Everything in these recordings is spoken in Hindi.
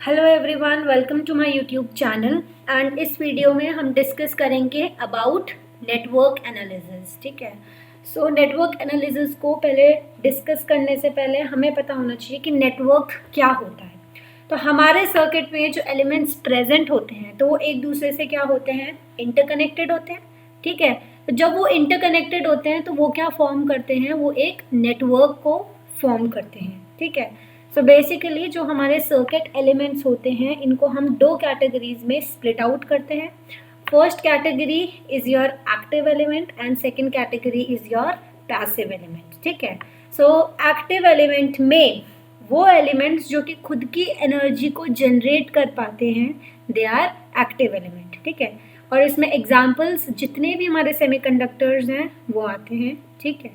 Hello everyone, welcome to my YouTube channel. And इस वीडियो में हम डिस्कस करेंगे अबाउट नेटवर्क एनालिसिस। ठीक है, सो नेटवर्क एनालिसिस को पहले डिस्कस करने से पहले हमें पता होना चाहिए कि नेटवर्क क्या होता है। तो हमारे सर्किट में जो एलिमेंट्स प्रेजेंट होते हैं तो वो एक दूसरे से क्या होते हैं, इंटरकनेक्टेड होते हैं। ठीक है, तो जब वो इंटरकनेक्टेड होते हैं तो वो क्या फॉर्म करते हैं, वो एक नेटवर्क को फॉर्म करते हैं। ठीक है, सो बेसिकली जो हमारे सर्किट एलिमेंट्स होते हैं इनको हम दो कैटेगरीज में स्प्लिट आउट करते हैं। First category is your active element and second category is your passive element. ठीक है, सो एक्टिव एलिमेंट में वो एलिमेंट्स जो कि खुद की एनर्जी को जनरेट कर पाते हैं, दे आर एक्टिव एलिमेंट। ठीक है, और इसमें एग्जाम्पल्स जितने भी हमारे सेमीकंडक्टर्स हैं वो आते हैं। ठीक है,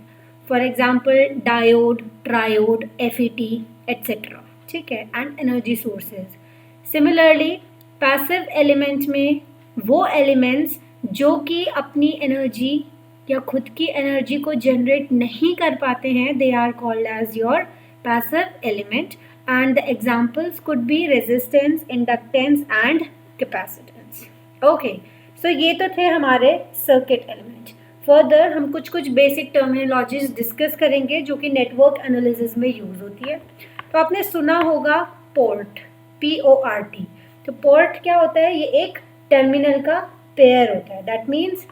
for example diode, triode, FET etcetera. ठीक है, and energy sources. Similarly passive element में वो एलिमेंट्स जो कि अपनी एनर्जी या खुद की एनर्जी को जनरेट नहीं कर पाते हैं, they are called as your passive element and the examples could be resistance, inductance and capacitance. Okay, so ये तो थे हमारे सर्किट एलिमेंट। फर्दर हम कुछ बेसिक टर्मिनोलॉजीज डिस्कस करेंगे जो कि नेटवर्क एनालिसिस में यूज होती है। तो आपने सुना होगा पोर्ट, PORT। तो पोर्ट क्या होता है, ये एक टर्मिनल का पेयर होता है। That means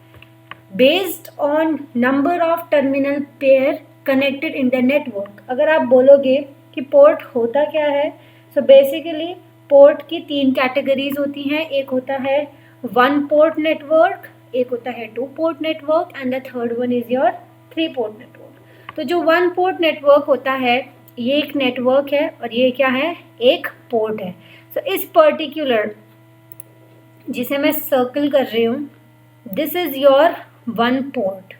based on number of terminal pair connected in the network. अगर आप बोलोगे कि पोर्ट होता क्या है, सो बेसिकली पोर्ट की तीन कैटेगरीज होती हैं। एक होता है वन पोर्ट नेटवर्क, एक होता है two port network and the third one is your three port network. तो जो वन पोर्ट नेटवर्क होता है ये एक नेटवर्क है और ये क्या है, एक पोर्ट है। सो इस पर्टिकुलर जिसे मैं सर्कल कर रही हूँ, this is your one port.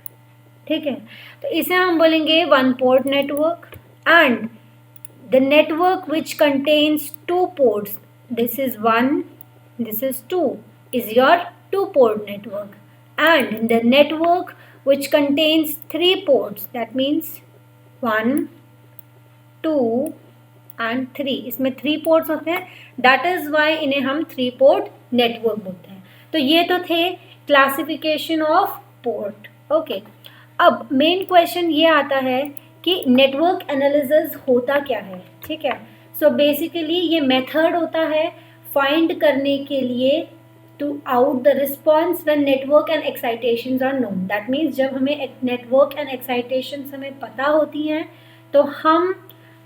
ठीक है, तो इसे हम बोलेंगे one port network. And the network which contains two ports, this is one, this is two, is your two port network. And the network which contains three ports, that means 1, 2 and 3, इसमें 3 ports होते हैं, that is why इन्हें हम 3 port network बोलते हैं। तो ये तो थे क्लासिफिकेशन ऑफ पोर्ट। ओके, अब मेन क्वेश्चन ये आता है कि नेटवर्क एनालिसिस होता क्या है। ठीक है, सो बेसिकली ये मेथड होता है फाइंड करने के लिए to out the response when network and excitations are known. That means जब हमें network and excitations हमें पता होती हैं तो हम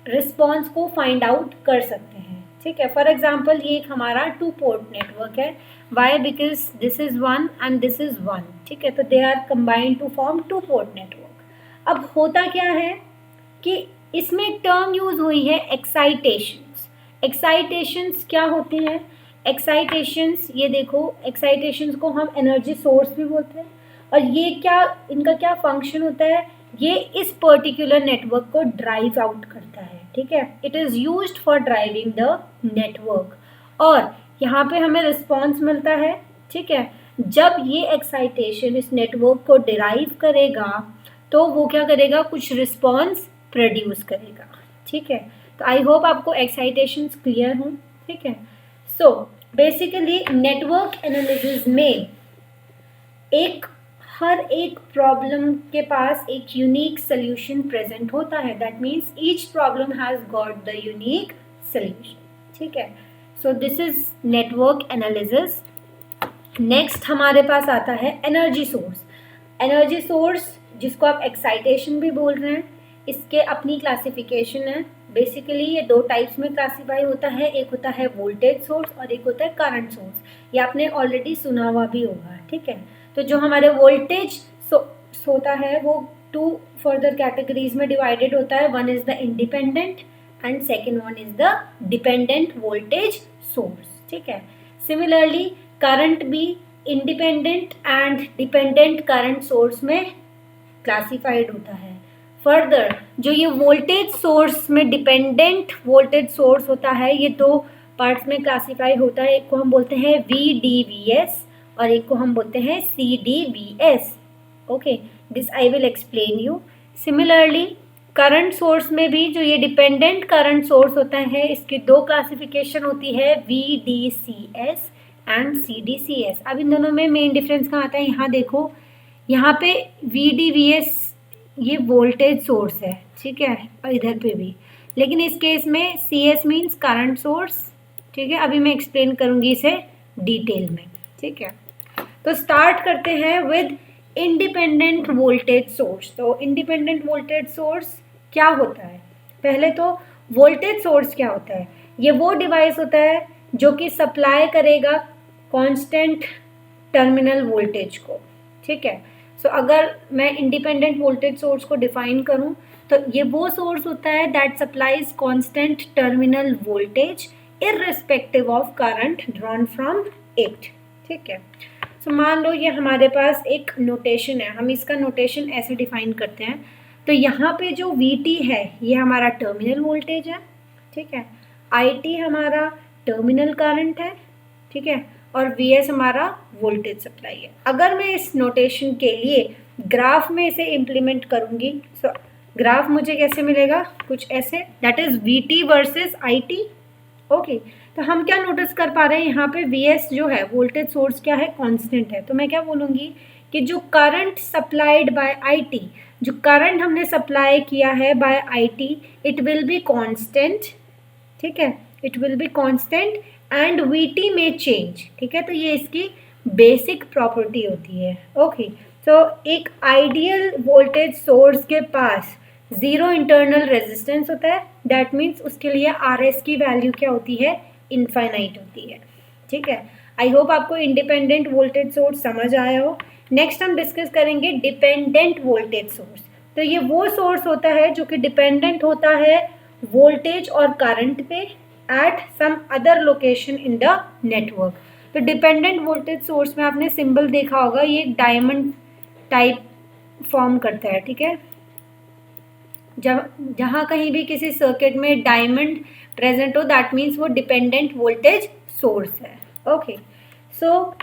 response को find out कर सकते हैं। ठीक है, for example ये एक हमारा two port network है। Why? Because this is one and this is one। ठीक है, तो they are combined to form two port network। अब होता क्या है कि इसमें एक term यूज हुई है एक्साइटेशंस। एक्साइटेशंस क्या होती हैं, एक्साइटेशंस, ये देखो एक्साइटेशंस को हम एनर्जी सोर्स भी बोलते हैं। और ये क्या, इनका क्या फंक्शन होता है, ये इस पर्टिकुलर नेटवर्क को ड्राइव आउट करता है। ठीक है, it is used for driving the network और यहाँ पे हमें रिस्पॉन्स मिलता है। ठीक है, जब ये एक्साइटेशन इस नेटवर्क को डिराइव करेगा तो वो क्या करेगा, कुछ रिस्पॉन्स प्रोड्यूस करेगा। ठीक है, तो आई होप आपको एक्साइटेशंस क्लियर हों। ठीक है, सो बेसिकली नेटवर्क एनालिसिस में हर एक प्रॉब्लम के पास एक यूनिक सोल्यूशन प्रेजेंट होता है। That means each problem has got the unique solution. ठीक है, so this is network analysis. Next हमारे पास आता है एनर्जी सोर्स। एनर्जी सोर्स जिसको आप एक्साइटेशन भी बोल रहे हैं, इसके अपनी क्लासिफिकेशन है। बेसिकली ये दो टाइप्स में क्लासीफाई होता है, एक होता है वोल्टेज सोर्स और एक होता है करंट सोर्स। ये आपने ऑलरेडी सुना हुआ भी होगा। ठीक है, तो जो हमारे वोल्टेज सोर्स होता है वो टू फर्दर कैटेगरीज में डिवाइडेड होता है। One is the independent and second one is the dependent voltage source. ठीक है, सिमिलरली करंट भी independent and dependent current source में क्लासीफाइड होता है। फर्दर जो ये वोल्टेज सोर्स में डिपेंडेंट वोल्टेज सोर्स होता है, ये दो पार्ट्स में क्लासीफाई होता है। एक को हम बोलते हैं VDVS और एक को हम बोलते हैं CDVS। Okay, this I will explain you. Similarly current source में भी जो ये डिपेंडेंट करंट सोर्स होता है इसकी दो क्लासिफिकेशन होती है, VDCS एंड CDCS। अब इन दोनों में मेन डिफरेंस कहाँ आता है, यहाँ देखो, यहाँ पे VDVS ये वोल्टेज सोर्स है, ठीक है, और इधर पे भी, लेकिन इस केस में CS मीन्स करंट सोर्स, ठीक है। अभी मैं एक्सप्लेन करूँगी इसे डिटेल में, ठीक है। तो स्टार्ट करते हैं विद इंडिपेंडेंट वोल्टेज सोर्स। तो इंडिपेंडेंट वोल्टेज सोर्स क्या होता है, पहले तो वोल्टेज सोर्स क्या होता है, ये वो डिवाइस होता है जो कि सप्लाई करेगा कांस्टेंट टर्मिनल वोल्टेज को, ठीक है। सो अगर मैं इंडिपेंडेंट वोल्टेज सोर्स को डिफाइन करूं तो ये वो सोर्स होता है that supplies constant terminal voltage irrespective of current drawn from it, ठीक है। सो मान लो ये हमारे पास एक नोटेशन है, हम इसका नोटेशन ऐसे डिफाइन करते हैं। तो यहाँ पे जो VT है ये हमारा टर्मिनल वोल्टेज है, ठीक है, IT हमारा टर्मिनल करंट है, ठीक है, और VS हमारा वोल्टेज सप्लाई है। अगर मैं इस नोटेशन के लिए ग्राफ में इसे इम्प्लीमेंट करूँगी, सो ग्राफ मुझे कैसे मिलेगा, कुछ ऐसे, that is VT versus IT, okay. तो हम क्या नोटिस कर पा रहे हैं, यहाँ पे VS जो है वोल्टेज सोर्स क्या है, कांस्टेंट है। तो मैं क्या बोलूँगी कि जो करंट सप्लाइड बाय IT, जो करंट हमने सप्लाई किया है by IT, it will be constant, ठीक है, it will be constant and VT में चेंज, ठीक है। तो ये इसकी बेसिक प्रॉपर्टी होती है, ओके। तो एक आइडियल वोल्टेज सोर्स के पास जीरो इंटरनल रेजिस्टेंस होता है, दैट मीन्स उसके लिए RS की वैल्यू क्या होती है, इनफाइनाइट होती है, ठीक है। आई होप आपको इंडिपेंडेंट वोल्टेज सोर्स समझ आया हो। नेक्स्ट हम डिस्कस करेंगे डिपेंडेंट वोल्टेज सोर्स। तो ये वो सोर्स होता है जो कि डिपेंडेंट होता है वोल्टेज और करंट पे at some other location in the network. तो डिपेंडेंट वोल्टेज सोर्स में आपने सिंबल देखा होगा, ये एक डायमंड टाइप फॉर्म करता है, ठीक है। जहाँ कहीं भी किसी सर्किट में डायमंड प्रेजेंट हो, दैट मीन्स वो डिपेंडेंट वोल्टेज सोर्स है, ओके। सो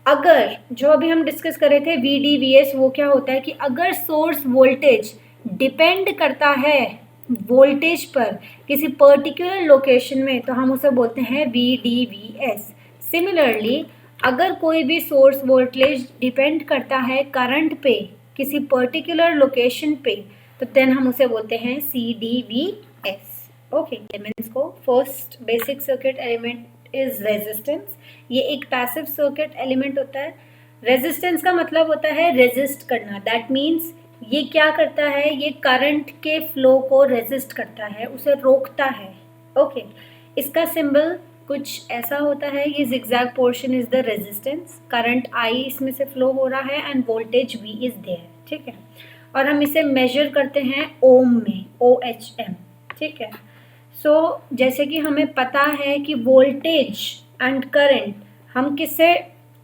अगर जो अभी हम डिस्कस कर रहे थे VDVS, वो क्या होता है कि अगर सोर्स वोल्टेज डिपेंड करता है वोल्टेज पर किसी पर्टिकुलर लोकेशन में, तो हम उसे बोलते हैं VDVS। सिमिलरली अगर कोई भी सोर्स वोल्टेज डिपेंड करता है करंट पे किसी पर्टिकुलर लोकेशन पे, तो देन हम उसे बोलते हैं CDVS, ओके। एलिमेंट्स को first basic circuit element is resistance. ये एक पैसिव सर्किट एलिमेंट होता है। रेजिस्टेंस का मतलब होता है रेजिस्ट करना, दैट मीन्स ये क्या करता है, ये करंट के फ्लो को रेजिस्ट करता है, उसे रोकता है, ओके। इसका सिंबल कुछ ऐसा होता है, ये zigzag portion is the resistance, current I इसमें से फ्लो हो रहा है and voltage V is there, ठीक है। और हम इसे मेजर करते हैं ओम में, OHM, ठीक है। सो जैसे कि हमें पता है कि वोल्टेज एंड करंट हम किससे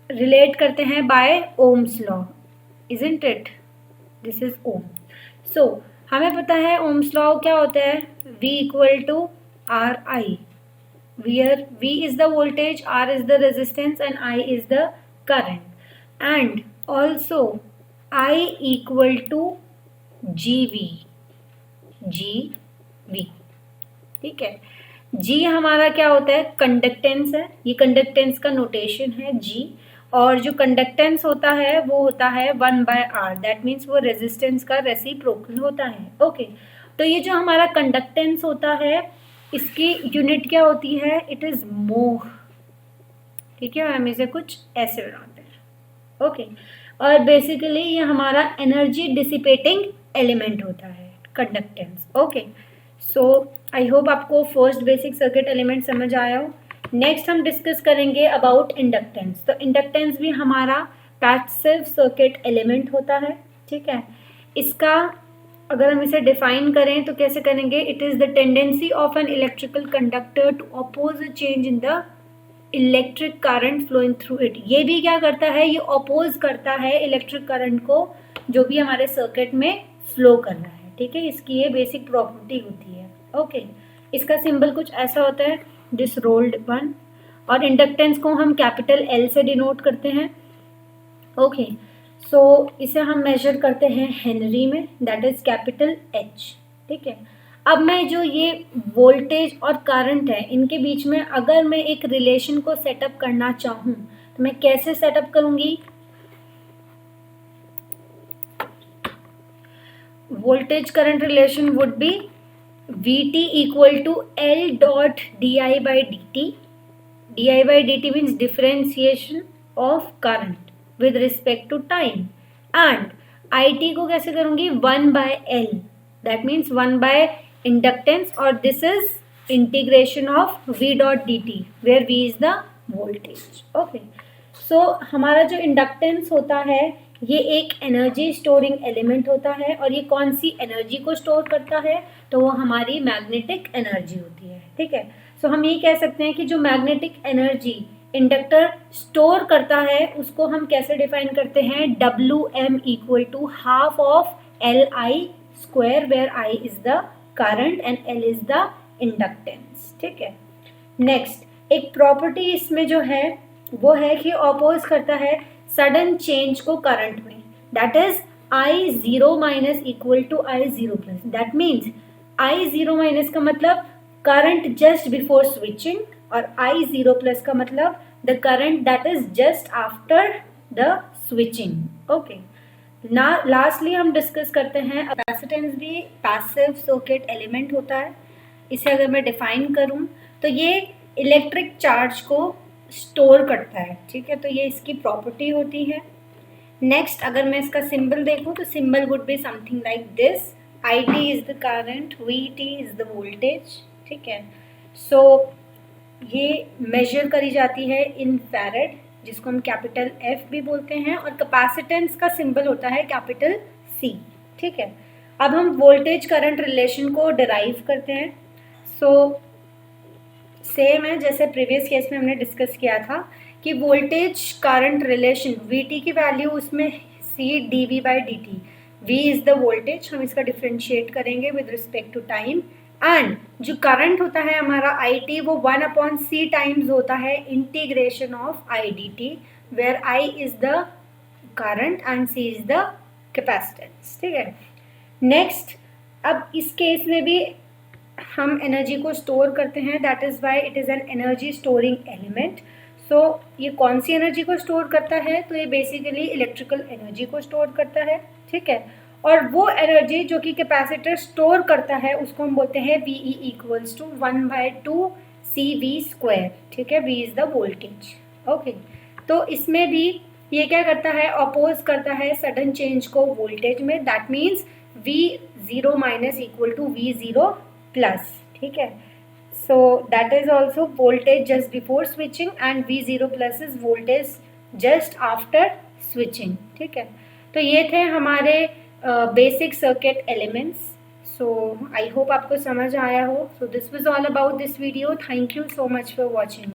रिलेट करते हैं, by Ohm's law, isn't it, this is Ohm. So हमें पता है ओम्स लॉ क्या होता है, V equal to RI, where V is the voltage, R is the resistance and I is the current, and also I equal to GV, ठीक है। G हमारा क्या होता है, कंडक्टेंस है, ये कंडक्टेंस का नोटेशन है G, और जो कंडक्टेंस होता है वो होता है 1/R, दैट मीन्स वो रेजिस्टेंस का रेसिप्रोकल होता है, ओके। तो ये जो हमारा कंडक्टेंस होता है इसकी यूनिट क्या होती है, इट इज मोह, ठीक है। हम इसे कुछ ऐसे बनाते हैं, ओके। और बेसिकली ये हमारा एनर्जी डिसिपेटिंग एलिमेंट होता है conductance, okay. So I hope आपको फर्स्ट बेसिक सर्किट एलिमेंट समझ आया हो। नेक्स्ट हम डिस्कस करेंगे अबाउट इंडक्टेंस। तो इंडक्टेंस भी हमारा पैसिव सर्किट एलिमेंट होता है, ठीक है। इसका अगर हम इसे डिफाइन करें तो कैसे करेंगे, it is the tendency of an electrical conductor to oppose a change in the electric current flowing through it. ये भी क्या करता है, ये अपोज करता है इलेक्ट्रिक करंट को जो भी हमारे सर्किट में फ्लो कर रहा है, ठीक है। इसकी ये बेसिक प्रॉपर्टी होती है, ओके। इसका सिंबल कुछ ऐसा होता है, दिस रोल्ड वन, और इंडक्टेंस को हम कैपिटल L से डिनोट करते हैं, ओके। सो इसे हम मेजर करते हैं हेनरी में, दैट इज कैपिटल H, ठीक है। अब मैं जो ये वोल्टेज और करंट है इनके बीच में अगर मैं एक रिलेशन को सेटअप करना चाहूँ तो मैं कैसे सेटअप करूँगी? Voltage current relation would be Vt equal to L dot di by dt. di by dt means differentiation of current with respect to time. And it को कैसे करूँगी? 1 by L. That means 1 by inductance, और this is integration of V dot dt where V is the voltage. Okay. So हमारा जो इंडक्टेंस होता है ये एक एनर्जी स्टोरिंग एलिमेंट होता है, और ये कौन सी एनर्जी को स्टोर करता है? तो वो हमारी मैग्नेटिक एनर्जी होती है। ठीक है। सो हम ये कह सकते हैं कि जो मैग्नेटिक एनर्जी इंडक्टर स्टोर करता है उसको हम कैसे डिफाइन करते हैं? WM equal to half of LI square, where I is the current and L is the inductance. ठीक है। नेक्स्ट एक प्रॉपर्टी इसमें जो है वो है कि ऑपोज करता है सडन चेंज को करंट में, that is I0 minus equal to I0 plus. That means I0 minus का मतलब करंट जस्ट बिफोर स्विचिंग, और I0 प्लस का मतलब the current that is just after the switching. Okay. ना लास्टली हम डिस्कस करते हैं कैपेसिटेंस भी पैसिव सर्किट एलिमेंट होता है। इसे अगर मैं डिफाइन करूं तो ये इलेक्ट्रिक चार्ज को स्टोर करता है। ठीक है। तो ये इसकी प्रॉपर्टी होती है। नेक्स्ट अगर मैं इसका सिंबल देखूं तो symbol would be something like this. IT is the current, VT is the voltage. ठीक है। सो ये मेजर करी जाती है इन फैरेड, जिसको हम कैपिटल F भी बोलते हैं, और कैपेसिटेंस का सिंबल होता है कैपिटल C। ठीक है। अब हम वोल्टेज करंट रिलेशन को डिराइव करते हैं। सो सेम है जैसे प्रीवियस केस में हमने डिस्कस किया था कि वोल्टेज करंट रिलेशन VT की वैल्यू उसमें C dV by dt, V is the voltage, हम इसका डिफ्रेंशिएट करेंगे with respect to time, and जो करंट होता है हमारा IT वो 1/C टाइम्स होता है integration of I dt, where I is the current and C is the capacitance. ठीक है। नेक्स्ट अब इस केस में भी हम एनर्जी को स्टोर करते हैं, that is why it is an energy storing element. So ये कौन सी एनर्जी को स्टोर करता है? तो ये बेसिकली इलेक्ट्रिकल एनर्जी को स्टोर करता है। ठीक है। और वो एनर्जी जो कि कैपेसिटर स्टोर करता है उसको हम बोलते हैं VE equals to 1/2 CV square. ठीक है। V is the voltage. Okay. तो इसमें भी ये क्या करता है? अपोज करता है सडन चेंज को वोल्टेज में, that means V0 minus equal to V0 plus. ठीक है। So that is also voltage just before switching, and V0 plus is voltage just after switching. ठीक है। तो ये थे हमारे basic circuit elements. So I hope आपको समझ आया हो। So this was all about this video. Thank you so much for watching.